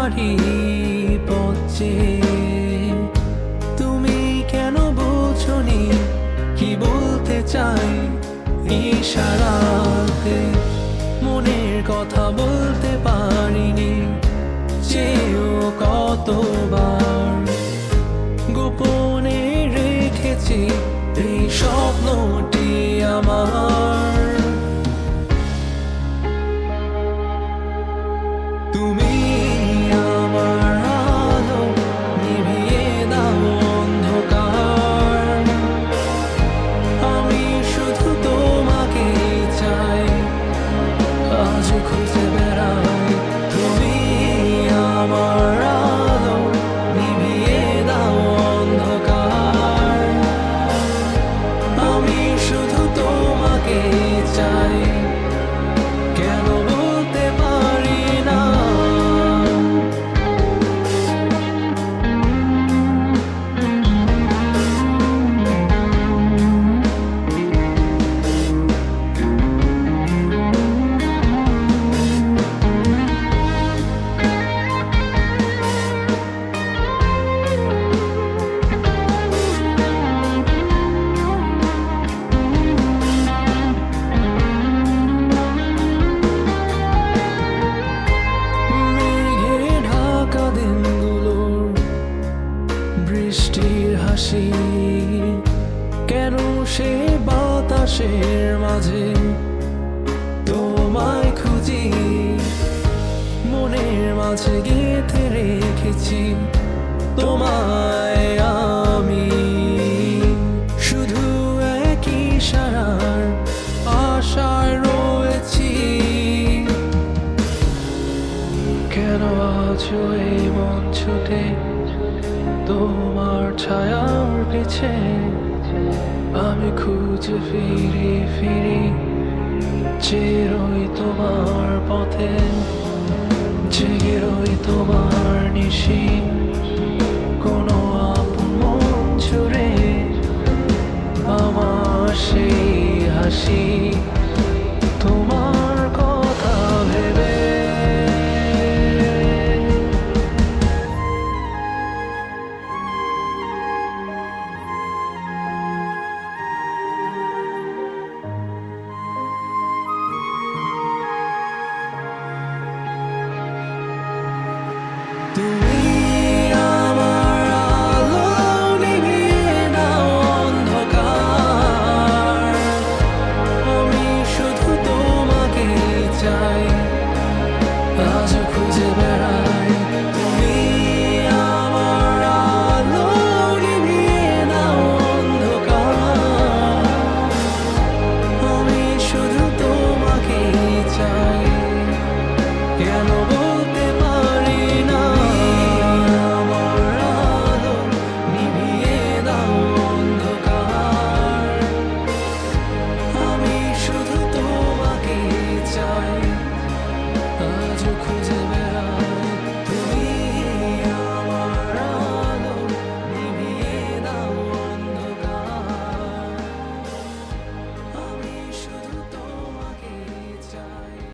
পারি পথে। তুমি কেন বোঝনি কি বলতে চাই? ইশারাতে মনের কথা বলতে পারিনি, চেয়েও কতবার গোপনে রেখেছি এই স্বপ্নটি আমার। তুমি আমার আলো, নিভিয়ে দাও অন্ধকার। আমি শুধু তোমাকে চাই, আজ খুঁজে বেড়াই। তুমি আমার আলো, নিভিয়ে দাও অন্ধকার। আমি শুধু তোমাকে চাই, কেন বলতে পারি না? মেঘে ঢাকা দিনগুলোর বৃষ্টির হাসি, কেন সে বাতাসের মাঝে তোমায় খুঁজি। মনের মাঝে গেঁথে রেখেছি তোমায় আমি, শুধু একই ইশারার আশায় রয়েছি। কেন আজও এই মন ছুটে তোমার ছায়ার পিছে? আমি খুঁজে ফিরি ফিরি, চেয়ে রই তোমার পথে, জেগে রই তোমার নিশি। কোনো আপন মন জুড়ে আমার সেই হাসি।